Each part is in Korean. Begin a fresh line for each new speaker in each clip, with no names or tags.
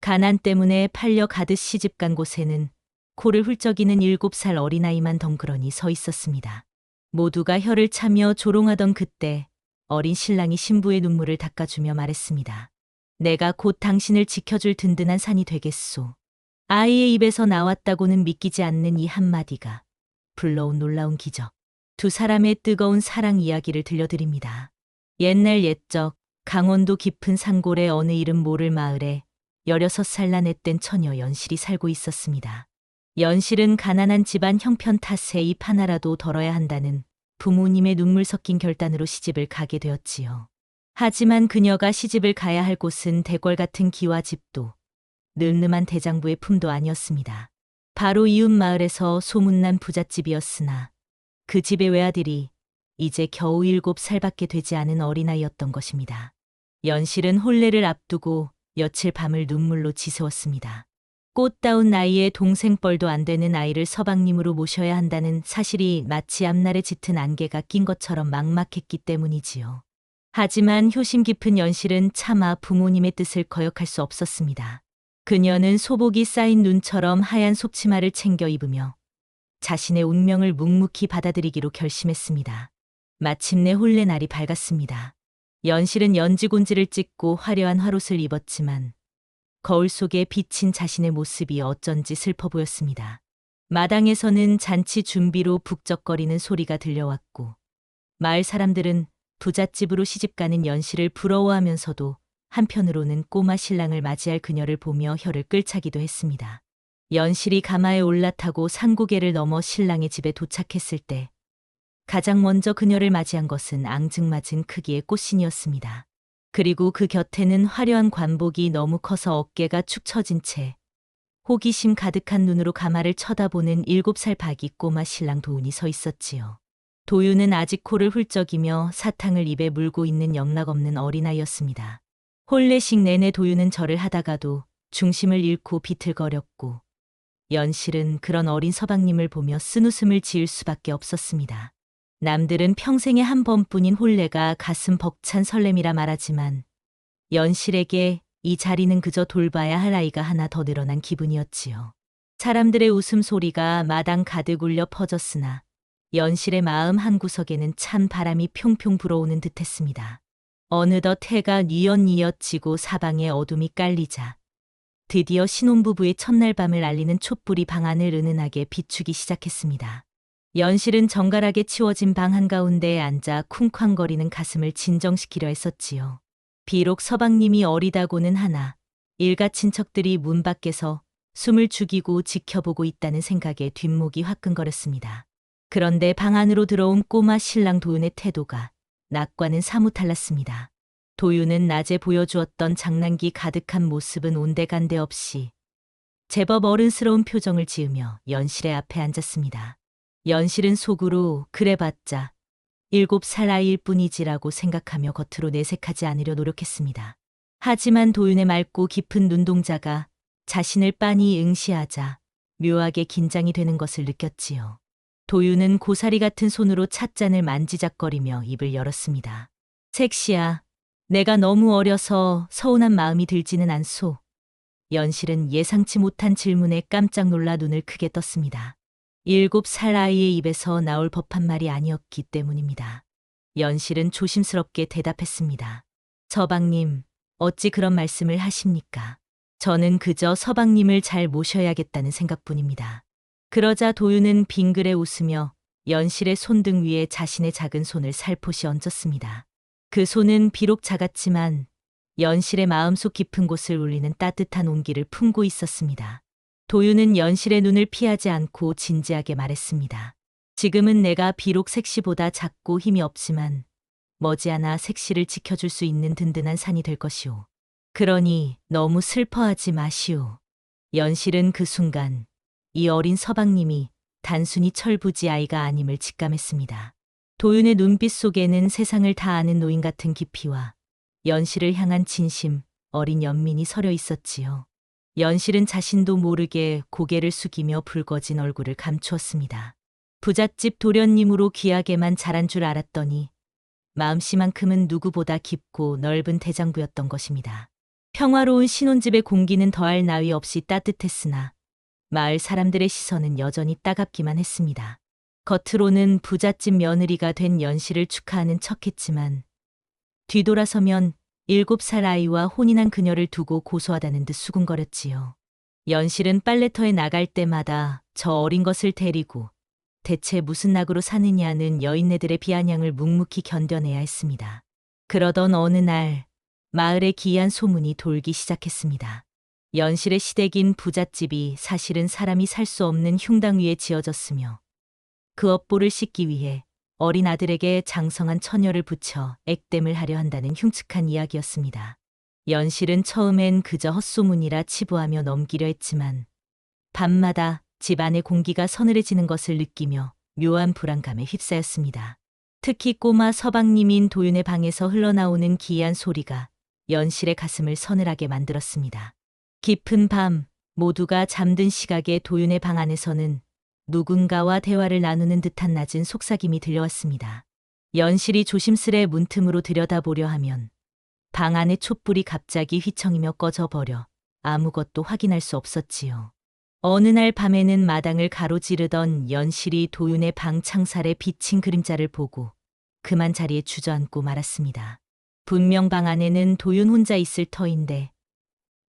가난 때문에 팔려 가듯 시집간 곳에는 코를 훌쩍이는 7살 어린아이만 덩그러니 서 있었습니다. 모두가 혀를 차며 조롱하던 그때 어린 신랑이 신부의 눈물을 닦아주며 말했습니다. 내가 곧 당신을 지켜줄 든든한 산이 되겠소. 아이의 입에서 나왔다고는 믿기지 않는 이 한마디가 불러온 놀라운 기적. 두 사람의 뜨거운 사랑 이야기를 들려드립니다. 옛날 옛적 강원도 깊은 산골의 어느 이름 모를 마을에 16살 난 앳된 처녀 연실이 살고 있었습니다. 연실은 가난한 집안 형편 탓에 입 하나라도 덜어야 한다는 부모님의 눈물 섞인 결단으로 시집을 가게 되었지요. 하지만 그녀가 시집을 가야 할 곳은 대궐 같은 기와 집도 늠름한 대장부의 품도 아니었습니다. 바로 이웃 마을에서 소문난 부잣집이었으나 그 집의 외아들이 이제 겨우 7살밖에 되지 않은 어린아이였던 것입니다. 연실은 혼례를 앞두고 며칠 밤을 눈물로 지새웠습니다. 꽃다운 나이에 동생뻘도 안 되는 아이를 서방님으로 모셔야 한다는 사실이 마치 앞날에 짙은 안개가 낀 것처럼 막막했기 때문이지요. 하지만 효심 깊은 연실은 차마 부모님의 뜻을 거역할 수 없었습니다. 그녀는 소복이 쌓인 눈처럼 하얀 속치마를 챙겨 입으며 자신의 운명을 묵묵히 받아들이기로 결심했습니다. 마침내 혼례 날이 밝았습니다. 연실은 연지곤지를 찍고 화려한 화롯을 입었지만 거울 속에 비친 자신의 모습이 어쩐지 슬퍼 보였습니다. 마당에서는 잔치 준비로 북적거리는 소리가 들려왔고 마을 사람들은 부잣집으로 시집가는 연실을 부러워하면서도 한편으로는 꼬마 신랑을 맞이할 그녀를 보며 혀를 끌차기도 했습니다. 연실이 가마에 올라타고 산고개를 넘어 신랑의 집에 도착했을 때 가장 먼저 그녀를 맞이한 것은 앙증맞은 크기의 꽃신이었습니다. 그리고 그 곁에는 화려한 관복이 너무 커서 어깨가 축 처진 채 호기심 가득한 눈으로 가마를 쳐다보는 7살 박이 꼬마 신랑 도윤이 서 있었지요. 도윤은 아직 코를 훌쩍이며 사탕을 입에 물고 있는 영락없는 어린아이였습니다. 혼례식 내내 도윤은 절을 하다가도 중심을 잃고 비틀거렸고 연실은 그런 어린 서방님을 보며 쓴웃음을 지을 수밖에 없었습니다. 남들은 평생에 한 번뿐인 혼례가 가슴 벅찬 설렘이라 말하지만 연실에게 이 자리는 그저 돌봐야 할 아이가 하나 더 늘어난 기분이었지요. 사람들의 웃음소리가 마당 가득 울려 퍼졌으나 연실의 마음 한구석에는 찬 바람이 평평 불어오는 듯했습니다. 어느덧 해가 뉘엿뉘엿 지고 사방에 어둠이 깔리자 드디어 신혼부부의 첫날 밤을 알리는 촛불이 방 안을 은은하게 비추기 시작했습니다. 연실은 정갈하게 치워진 방 한가운데에 앉아 쿵쾅거리는 가슴을 진정시키려 했었지요. 비록 서방님이 어리다고는 하나 일가 친척들이 문 밖에서 숨을 죽이고 지켜보고 있다는 생각에 뒷목이 화끈거렸습니다. 그런데 방 안으로 들어온 꼬마 신랑 도윤의 태도가 낮과는 사뭇 달랐습니다. 도윤은 낮에 보여주었던 장난기 가득한 모습은 온데간데 없이 제법 어른스러운 표정을 지으며 연실의 앞에 앉았습니다. 연실은 속으로 그래봤자 7살 아이일 뿐이지라고 생각하며 겉으로 내색하지 않으려 노력했습니다. 하지만 도윤의 맑고 깊은 눈동자가 자신을 빤히 응시하자 묘하게 긴장이 되는 것을 느꼈지요. 도윤은 고사리 같은 손으로 찻잔을 만지작거리며 입을 열었습니다. 색시야, 내가 너무 어려서 서운한 마음이 들지는 않소. 연실은 예상치 못한 질문에 깜짝 놀라 눈을 크게 떴습니다. 7살 아이의 입에서 나올 법한 말이 아니었기 때문입니다. 연실은 조심스럽게 대답했습니다. 서방님, 어찌 그런 말씀을 하십니까? 저는 그저 서방님을 잘 모셔야겠다는 생각뿐입니다. 그러자 도윤은 빙그레 웃으며 연실의 손등 위에 자신의 작은 손을 살포시 얹었습니다. 그 손은 비록 작았지만 연실의 마음속 깊은 곳을 울리는 따뜻한 온기를 품고 있었습니다. 도윤은 연실의 눈을 피하지 않고 진지하게 말했습니다. 지금은 내가 비록 색시보다 작고 힘이 없지만 머지않아 색시를 지켜줄 수 있는 든든한 산이 될 것이오. 그러니 너무 슬퍼하지 마시오. 연실은 그 순간 이 어린 서방님이 단순히 철부지 아이가 아님을 직감했습니다. 도윤의 눈빛 속에는 세상을 다 아는 노인 같은 깊이와 연실을 향한 진심, 어린 연민이 서려 있었지요. 연실은 자신도 모르게 고개를 숙이며 붉어진 얼굴을 감추었습니다. 부잣집 도련님으로 귀하게만 자란 줄 알았더니 마음씨만큼은 누구보다 깊고 넓은 대장부였던 것입니다. 평화로운 신혼집의 공기는 더할 나위 없이 따뜻했으나 마을 사람들의 시선은 여전히 따갑기만 했습니다. 겉으로는 부잣집 며느리가 된 연실을 축하하는 척했지만 뒤돌아서면 7살 아이와 혼인한 그녀를 두고 고소하다는 듯 수군거렸지요. 연실은 빨래터에 나갈 때마다 저 어린 것을 데리고 대체 무슨 낙으로 사느냐는 여인네들의 비아냥을 묵묵히 견뎌내야 했습니다. 그러던 어느 날 마을에 기이한 소문이 돌기 시작했습니다. 연실의 시댁인 부잣집이 사실은 사람이 살 수 없는 흉당 위에 지어졌으며 그 업보를 씻기 위해 어린 아들에게 장성한 처녀를 붙여 액땜을 하려 한다는 흉측한 이야기였습니다. 연실은 처음엔 그저 헛소문이라 치부하며 넘기려 했지만 밤마다 집 안의 공기가 서늘해지는 것을 느끼며 묘한 불안감에 휩싸였습니다. 특히 꼬마 서방님인 도윤의 방에서 흘러나오는 기이한 소리가 연실의 가슴을 서늘하게 만들었습니다. 깊은 밤 모두가 잠든 시각에 도윤의 방 안에서는 누군가와 대화를 나누는 듯한 낮은 속삭임이 들려왔습니다. 연실이 조심스레 문틈으로 들여다보려 하면 방 안의 촛불이 갑자기 휘청이며 꺼져버려 아무것도 확인할 수 없었지요. 어느 날 밤에는 마당을 가로지르던 연실이 도윤의 방 창살에 비친 그림자를 보고 그만 자리에 주저앉고 말았습니다. 분명 방 안에는 도윤 혼자 있을 터인데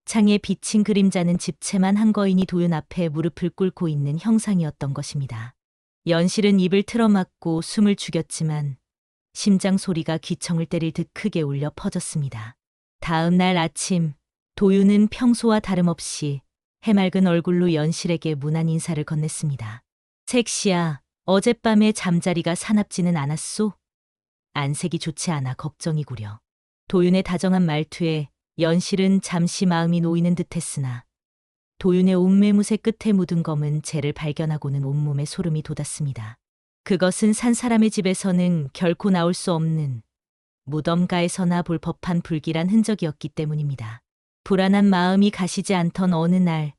창에 비친 그림자는 집채만 한 거인이 도윤 앞에 무릎을 꿇고 있는 형상이었던 것입니다. 연실은 입을 틀어막고 숨을 죽였지만 심장 소리가 귀청을 때릴 듯 크게 울려 퍼졌습니다. 다음 날 아침 도윤은 평소와 다름없이 해맑은 얼굴로 연실에게 무난 인사를 건넸습니다. 색시야, 어젯밤에 잠자리가 사납지는 않았소? 안색이 좋지 않아 걱정이구려. 도윤의 다정한 말투에 연실은 잠시 마음이 놓이는 듯했으나 도윤의 옷매무새 끝에 묻은 검은 재를 발견하고는 온몸에 소름이 돋았습니다. 그것은 산 사람의 집에서는 결코 나올 수 없는 무덤가에서나 볼 법한 불길한 흔적이었기 때문입니다. 불안한 마음이 가시지 않던 어느 날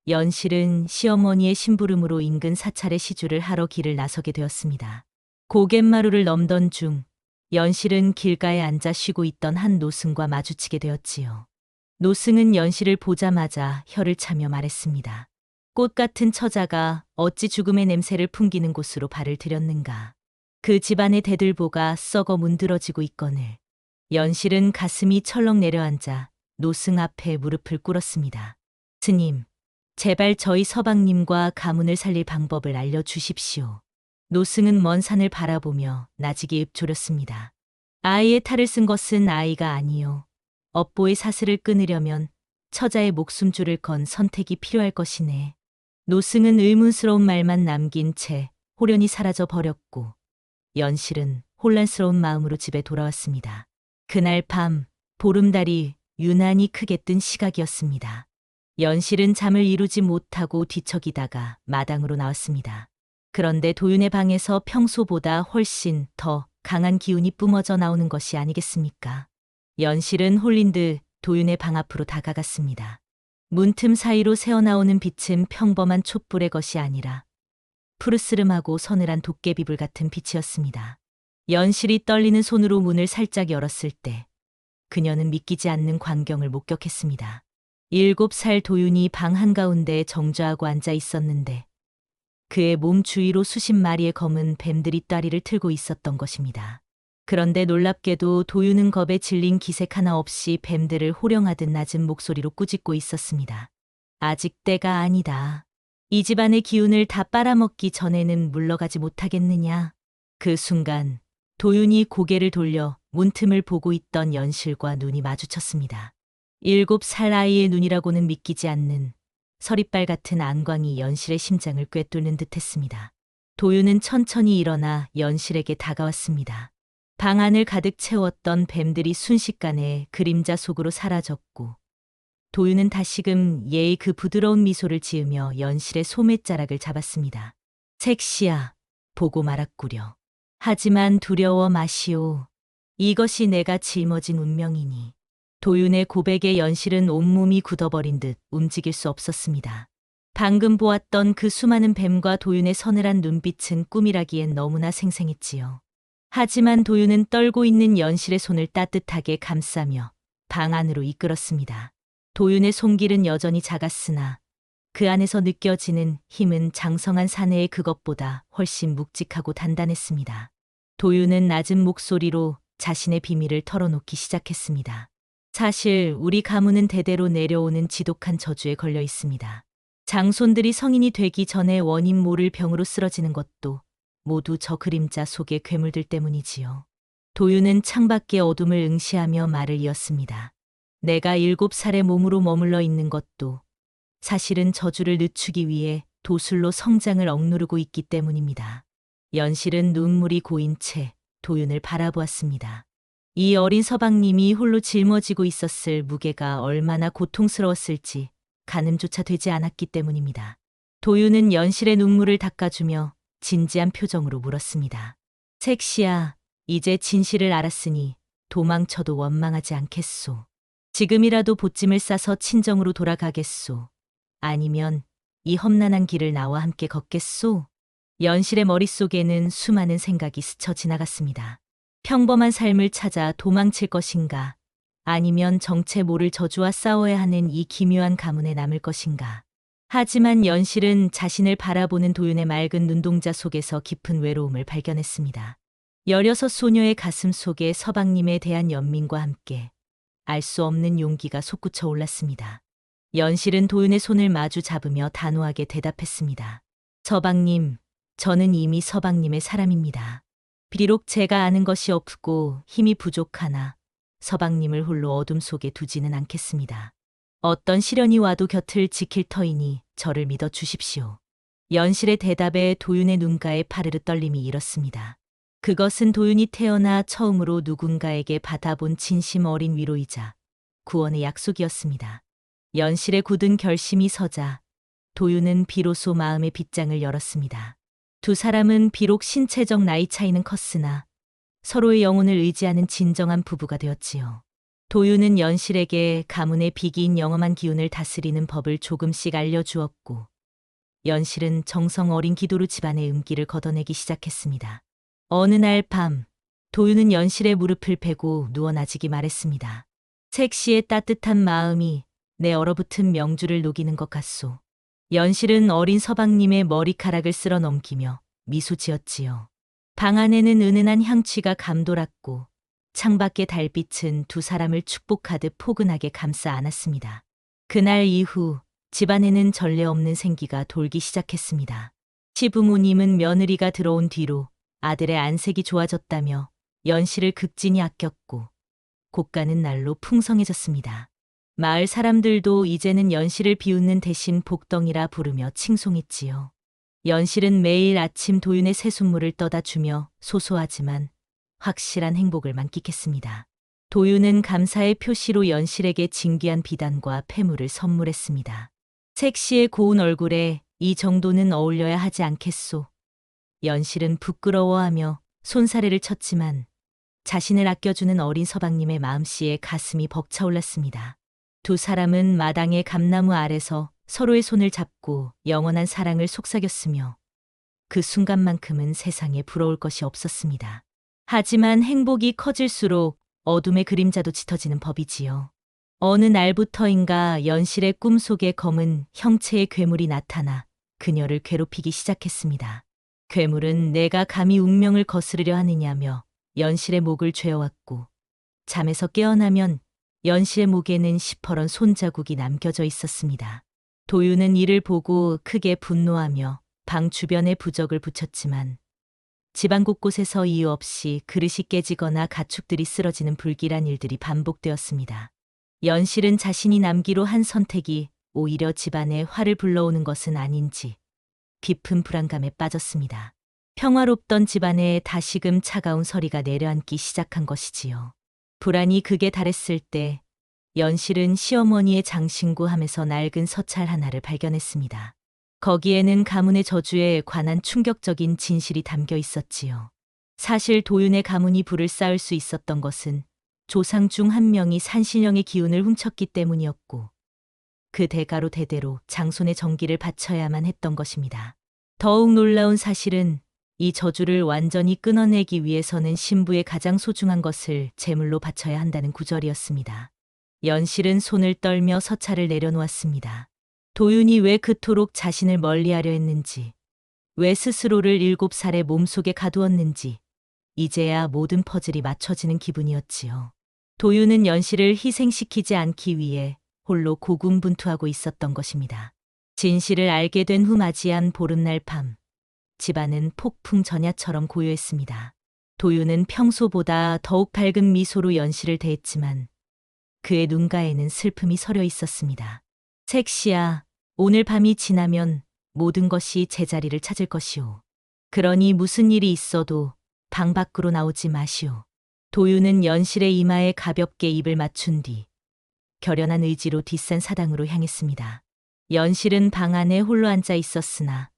연실은 시어머니의 심부름으로 인근 사찰에 시주를 하러 길을 나서게 되었습니다. 고갯마루를 넘던 중 연실은 길가에 앉아 쉬고 있던 한 노승과 마주치게 되었지요. 노승은 연실을 보자마자 혀를 차며 말했습니다. 꽃 같은 처자가 어찌 죽음의 냄새를 풍기는 곳으로 발을 들였는가. 그 집안의 대들보가 썩어 문드러지고 있거늘. 연실은 가슴이 철렁 내려앉아 노승 앞에 무릎을 꿇었습니다. 스님, 제발 저희 서방님과 가문을 살릴 방법을 알려주십시오. 노승은 먼 산을 바라보며 나직이 읊조렸습니다. 아이의 탈을 쓴 것은 아이가 아니요. 업보의 사슬을 끊으려면 처자의 목숨줄을 건 선택이 필요할 것이네. 노승은 의문스러운 말만 남긴 채 호련히 사라져 버렸고 연실은 혼란스러운 마음으로 집에 돌아왔습니다. 그날 밤 보름달이 유난히 크게 뜬 시각이었습니다. 연실은 잠을 이루지 못하고 뒤척이다가 마당으로 나왔습니다. 그런데 도윤의 방에서 평소보다 훨씬 더 강한 기운이 뿜어져 나오는 것이 아니겠습니까? 연실은 홀린 듯 도윤의 방 앞으로 다가갔습니다. 문틈 사이로 새어나오는 빛은 평범한 촛불의 것이 아니라 푸르스름하고 서늘한 도깨비불 같은 빛이었습니다. 연실이 떨리는 손으로 문을 살짝 열었을 때 그녀는 믿기지 않는 광경을 목격했습니다. 7살 도윤이 방 한가운데 정좌하고 앉아 있었는데 그의 몸 주위로 수십 마리의 검은 뱀들이 따리를 틀고 있었던 것입니다. 그런데 놀랍게도 도윤은 겁에 질린 기색 하나 없이 뱀들을 호령하듯 낮은 목소리로 꾸짖고 있었습니다. 아직 때가 아니다. 이 집안의 기운을 다 빨아먹기 전에는 물러가지 못하겠느냐. 그 순간 도윤이 고개를 돌려 문틈을 보고 있던 연실과 눈이 마주쳤습니다. 7살 아이의 눈이라고는 믿기지 않는 서리빨 같은 안광이 연실의 심장을 꿰뚫는 듯했습니다. 도윤은 천천히 일어나 연실에게 다가왔습니다. 방 안을 가득 채웠던 뱀들이 순식간에 그림자 속으로 사라졌고 도윤은 다시금 예의 그 부드러운 미소를 지으며 연실의 소매자락을 잡았습니다. 색시야, 보고 말았구려. 하지만 두려워 마시오. 이것이 내가 짊어진 운명이니. 도윤의 고백에 연실은 온몸이 굳어버린 듯 움직일 수 없었습니다. 방금 보았던 그 수많은 뱀과 도윤의 서늘한 눈빛은 꿈이라기엔 너무나 생생했지요. 하지만 도윤은 떨고 있는 연실의 손을 따뜻하게 감싸며 방 안으로 이끌었습니다. 도윤의 손길은 여전히 작았으나 그 안에서 느껴지는 힘은 장성한 사내의 그것보다 훨씬 묵직하고 단단했습니다. 도윤은 낮은 목소리로 자신의 비밀을 털어놓기 시작했습니다. 사실 우리 가문은 대대로 내려오는 지독한 저주에 걸려 있습니다. 장손들이 성인이 되기 전에 원인 모를 병으로 쓰러지는 것도 모두 저 그림자 속의 괴물들 때문이지요. 도윤은 창밖의 어둠을 응시하며 말을 이었습니다. 내가 7살의 몸으로 머물러 있는 것도 사실은 저주를 늦추기 위해 도술로 성장을 억누르고 있기 때문입니다. 연실은 눈물이 고인 채 도윤을 바라보았습니다. 이 어린 서방님이 홀로 짊어지고 있었을 무게가 얼마나 고통스러웠을지 가늠조차 되지 않았기 때문입니다. 도윤은 연실의 눈물을 닦아주며 진지한 표정으로 물었습니다. 색시야, 이제 진실을 알았으니 도망쳐도 원망하지 않겠소. 지금이라도 보찜을 싸서 친정으로 돌아가겠소. 아니면 이 험난한 길을 나와 함께 걷겠소. 연실의 머릿속에는 수많은 생각이 스쳐 지나갔습니다. 평범한 삶을 찾아 도망칠 것인가? 아니면 정체 모를 저주와 싸워야 하는 이 기묘한 가문에 남을 것인가? 하지만 연실은 자신을 바라보는 도윤의 맑은 눈동자 속에서 깊은 외로움을 발견했습니다. 16 소녀의 가슴 속에 서방님에 대한 연민과 함께 알 수 없는 용기가 솟구쳐 올랐습니다. 연실은 도윤의 손을 마주 잡으며 단호하게 대답했습니다. 서방님, 저는 이미 서방님의 사람입니다. 비록 제가 아는 것이 없고 힘이 부족하나 서방님을 홀로 어둠 속에 두지는 않겠습니다. 어떤 시련이 와도 곁을 지킬 터이니 저를 믿어 주십시오. 연실의 대답에 도윤의 눈가에 파르르 떨림이 일었습니다. 그것은 도윤이 태어나 처음으로 누군가에게 받아본 진심 어린 위로이자 구원의 약속이었습니다. 연실의 굳은 결심이 서자 도윤은 비로소 마음의 빗장을 열었습니다. 두 사람은 비록 신체적 나이 차이는 컸으나 서로의 영혼을 의지하는 진정한 부부가 되었지요. 도윤은 연실에게 가문의 비기인 영험한 기운을 다스리는 법을 조금씩 알려주었고 연실은 정성 어린 기도로 집안의 음기를 걷어내기 시작했습니다. 어느 날 밤 도윤은 연실의 무릎을 베고 누워 나지기 말했습니다. 색시의 따뜻한 마음이 내 얼어붙은 명주를 녹이는 것 같소. 연실은 어린 서방님의 머리카락을 쓸어 넘기며 미소 지었지요. 방 안에는 은은한 향취가 감돌았고 창밖의 달빛은 두 사람을 축복하듯 포근하게 감싸 안았습니다. 그날 이후 집안에는 전례 없는 생기가 돌기 시작했습니다. 시부모님은 며느리가 들어온 뒤로 아들의 안색이 좋아졌다며 연실을 극진히 아꼈고 곳간은 날로 풍성해졌습니다. 마을 사람들도 이제는 연실을 비웃는 대신 복덩이라 부르며 칭송했지요. 연실은 매일 아침 도윤의 새순물을 떠다 주며 소소하지만 확실한 행복을 만끽했습니다. 도윤은 감사의 표시로 연실에게 진귀한 비단과 폐물을 선물했습니다. 색시의 고운 얼굴에 이 정도는 어울려야 하지 않겠소. 연실은 부끄러워하며 손사래를 쳤지만 자신을 아껴주는 어린 서방님의 마음씨에 가슴이 벅차올랐습니다. 두 사람은 마당의 감나무 아래서 서로의 손을 잡고 영원한 사랑을 속삭였으며 그 순간만큼은 세상에 부러울 것이 없었습니다. 하지만 행복이 커질수록 어둠의 그림자도 짙어지는 법이지요. 어느 날부터인가 연실의 꿈속에 검은 형체의 괴물이 나타나 그녀를 괴롭히기 시작했습니다. 괴물은 내가 감히 운명을 거스르려 하느냐며 연실의 목을 죄어왔고 잠에서 깨어나면 연실의 목에는 시퍼런 손자국이 남겨져 있었습니다. 도윤은 이를 보고 크게 분노하며 방 주변에 부적을 붙였지만 집안 곳곳에서 이유 없이 그릇이 깨지거나 가축들이 쓰러지는 불길한 일들이 반복되었습니다. 연실은 자신이 남기로 한 선택이 오히려 집안에 화를 불러오는 것은 아닌지 깊은 불안감에 빠졌습니다. 평화롭던 집안에 다시금 차가운 서리가 내려앉기 시작한 것이지요. 불안이 극에 달했을 때 연실은 시어머니의 장신구함에서 낡은 서찰 하나를 발견했습니다. 거기에는 가문의 저주에 관한 충격적인 진실이 담겨 있었지요. 사실 도윤의 가문이 불을 쌓을 수 있었던 것은 조상 중 한 명이 산신령의 기운을 훔쳤기 때문이었고 그 대가로 대대로 장손의 정기를 바쳐야만 했던 것입니다. 더욱 놀라운 사실은 이 저주를 완전히 끊어내기 위해서는 신부의 가장 소중한 것을 제물로 바쳐야 한다는 구절이었습니다. 연실은 손을 떨며 서찰을 내려놓았습니다. 도윤이 왜 그토록 자신을 멀리하려 했는지, 왜 스스로를 7살의 몸속에 가두었는지, 이제야 모든 퍼즐이 맞춰지는 기분이었지요. 도윤은 연실을 희생시키지 않기 위해 홀로 고군분투하고 있었던 것입니다. 진실을 알게 된 후 맞이한 보름날 밤, 집안은 폭풍 전야처럼 고요했습니다. 도윤은 평소보다 더욱 밝은 미소로 연실을 대했지만 그의 눈가에는 슬픔이 서려 있었습니다. 색시야, 오늘 밤이 지나면 모든 것이 제자리를 찾을 것이오. 그러니 무슨 일이 있어도 방 밖으로 나오지 마시오. 도윤은 연실의 이마에 가볍게 입을 맞춘 뒤 결연한 의지로 뒷산 사당으로 향했습니다. 연실은 방 안에 홀로 앉아 있었으나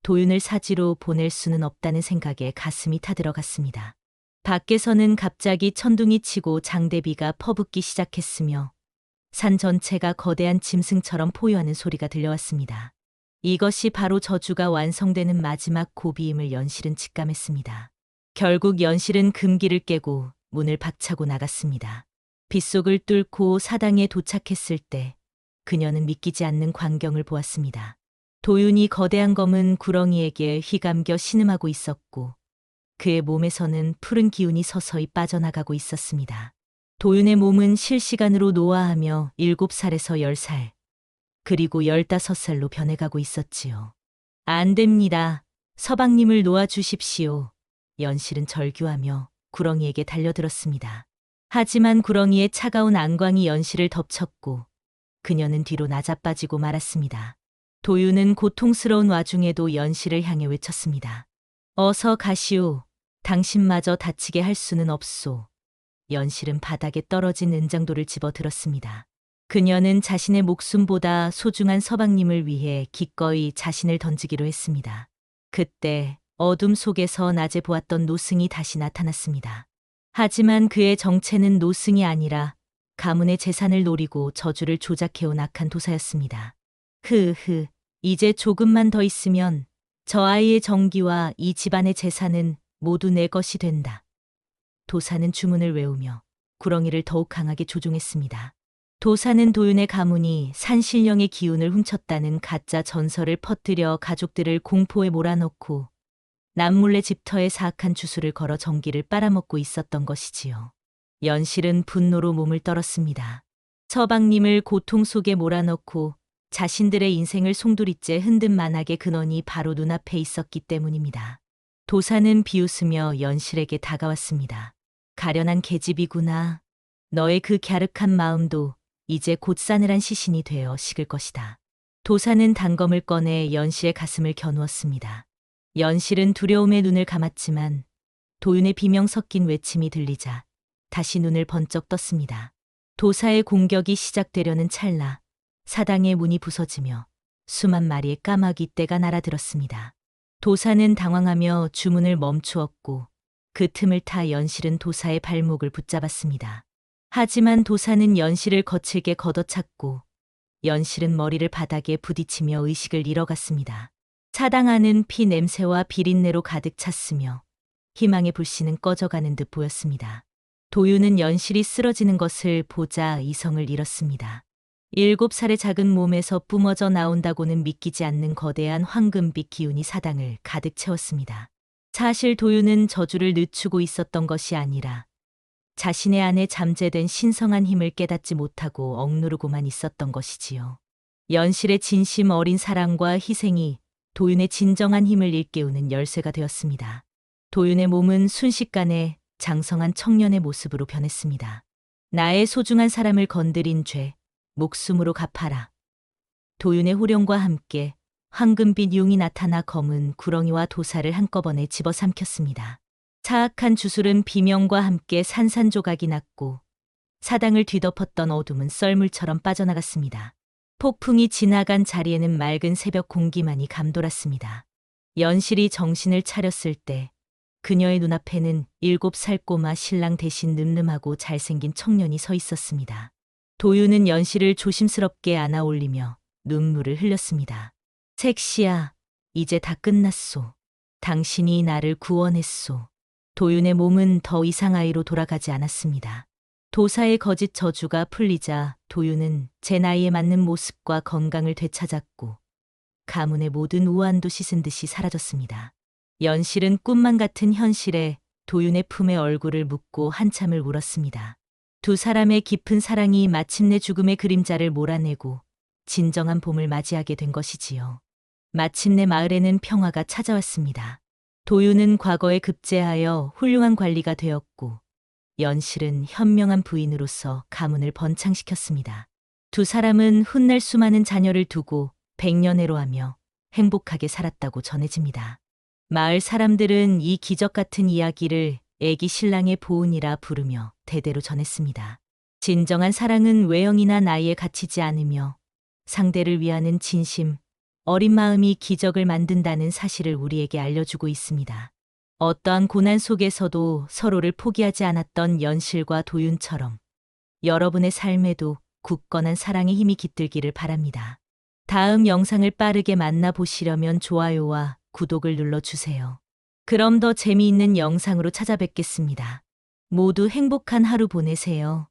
도윤을 사지로 보낼 수는 없다는 생각에 가슴이 타들어갔습니다. 밖에서는 갑자기 천둥이 치고 장대비가 퍼붓기 시작했으며 산 전체가 거대한 짐승처럼 포효하는 소리가 들려왔습니다. 이것이 바로 저주가 완성되는 마지막 고비임을 연실은 직감했습니다. 결국 연실은 금기를 깨고 문을 박차고 나갔습니다. 빗속을 뚫고 사당에 도착했을 때 그녀는 믿기지 않는 광경을 보았습니다. 도윤이 거대한 검은 구렁이에게 휘감겨 신음하고 있었고 그의 몸에서는 푸른 기운이 서서히 빠져나가고 있었습니다. 도윤의 몸은 실시간으로 노화하며 7살에서 10살, 그리고 15살로 변해가고 있었지요. 안 됩니다. 서방님을 놓아주십시오. 연실은 절규하며 구렁이에게 달려들었습니다. 하지만 구렁이의 차가운 안광이 연실을 덮쳤고 그녀는 뒤로 나자빠지고 말았습니다. 도윤은 고통스러운 와중에도 연실을 향해 외쳤습니다. 어서 가시오. 당신마저 다치게 할 수는 없소. 연실은 바닥에 떨어진 은장도를 집어 들었습니다. 그녀는 자신의 목숨보다 소중한 서방님을 위해 기꺼이 자신을 던지기로 했습니다. 그때 어둠 속에서 낮에 보았던 노승이 다시 나타났습니다. 하지만 그의 정체는 노승이 아니라 가문의 재산을 노리고 저주를 조작해온 악한 도사였습니다. 흐흐, 이제 조금만 더 있으면 저 아이의 정기와 이 집안의 재산은 모두 내 것이 된다. 도사는 주문을 외우며 구렁이를 더욱 강하게 조종했습니다. 도사는 도윤의 가문이 산신령의 기운을 훔쳤다는 가짜 전설을 퍼뜨려 가족들을 공포에 몰아넣고 남몰래 집터에 사악한 주술을 걸어 정기를 빨아먹고 있었던 것이지요. 연실은 분노로 몸을 떨었습니다. 서방님을 고통 속에 몰아넣고 자신들의 인생을 송두리째 흔든 만악의 근원이 바로 눈앞에 있었기 때문입니다. 도사는 비웃으며 연실에게 다가왔습니다. 가련한 계집이구나. 너의 그 갸륵한 마음도 이제 곧 싸늘한 시신이 되어 식을 것이다. 도사는 단검을 꺼내 연실의 가슴을 겨누었습니다. 연실은 두려움에 눈을 감았지만 도윤의 비명 섞인 외침이 들리자 다시 눈을 번쩍 떴습니다. 도사의 공격이 시작되려는 찰나 사당의 문이 부서지며 수만 마리의 까마귀 떼가 날아들었습니다. 도사는 당황하며 주문을 멈추었고 그 틈을 타 연실은 도사의 발목을 붙잡았습니다. 하지만 도사는 연실을 거칠게 걷어찼고 연실은 머리를 바닥에 부딪히며 의식을 잃어갔습니다. 사당 안은 피 냄새와 비린내로 가득 찼으며 희망의 불씨는 꺼져가는 듯 보였습니다. 도윤은 연실이 쓰러지는 것을 보자 이성을 잃었습니다. 7살의 작은 몸에서 뿜어져 나온다고는 믿기지 않는 거대한 황금빛 기운이 사당을 가득 채웠습니다. 사실 도윤은 저주를 늦추고 있었던 것이 아니라 자신의 안에 잠재된 신성한 힘을 깨닫지 못하고 억누르고만 있었던 것이지요. 연실의 진심 어린 사랑과 희생이 도윤의 진정한 힘을 일깨우는 열쇠가 되었습니다. 도윤의 몸은 순식간에 장성한 청년의 모습으로 변했습니다. 나의 소중한 사람을 건드린 죄, 목숨으로 갚아라. 도윤의 호령과 함께 황금빛 용이 나타나 검은 구렁이와 도사를 한꺼번에 집어삼켰습니다. 사악한 주술은 비명과 함께 산산조각이 났고 사당을 뒤덮었던 어둠은 썰물처럼 빠져나갔습니다. 폭풍이 지나간 자리에는 맑은 새벽 공기만이 감돌았습니다. 연실이 정신을 차렸을 때 그녀의 눈앞에는 7살 꼬마 신랑 대신 늠름하고 잘생긴 청년이 서 있었습니다. 도윤은 연실을 조심스럽게 안아 올리며 눈물을 흘렸습니다. 색시야, 이제 다 끝났소. 당신이 나를 구원했소. 도윤의 몸은 더 이상 아이로 돌아가지 않았습니다. 도사의 거짓 저주가 풀리자 도윤은 제 나이에 맞는 모습과 건강을 되찾았고 가문의 모든 우환도 씻은 듯이 사라졌습니다. 연실은 꿈만 같은 현실에 도윤의 품에 얼굴을 묻고 한참을 울었습니다. 두 사람의 깊은 사랑이 마침내 죽음의 그림자를 몰아내고 진정한 봄을 맞이하게 된 것이지요. 마침내 마을에는 평화가 찾아왔습니다. 도윤은 과거에 급제하여 훌륭한 관리가 되었고 연실은 현명한 부인으로서 가문을 번창시켰습니다. 두 사람은 훗날 수많은 자녀를 두고 백년해로하며 행복하게 살았다고 전해집니다. 마을 사람들은 이 기적 같은 이야기를 애기 신랑의 보은이라 부르며 대대로 전했습니다. 진정한 사랑은 외형이나 나이에 갇히지 않으며 상대를 위하는 진심, 어린 마음이 기적을 만든다는 사실을 우리에게 알려주고 있습니다. 어떠한 고난 속에서도 서로를 포기하지 않았던 연실과 도윤처럼 여러분의 삶에도 굳건한 사랑의 힘이 깃들기를 바랍니다. 다음 영상을 빠르게 만나보시려면 좋아요와 구독을 눌러주세요. 그럼 더 재미있는 영상으로 찾아뵙겠습니다. 모두 행복한 하루 보내세요.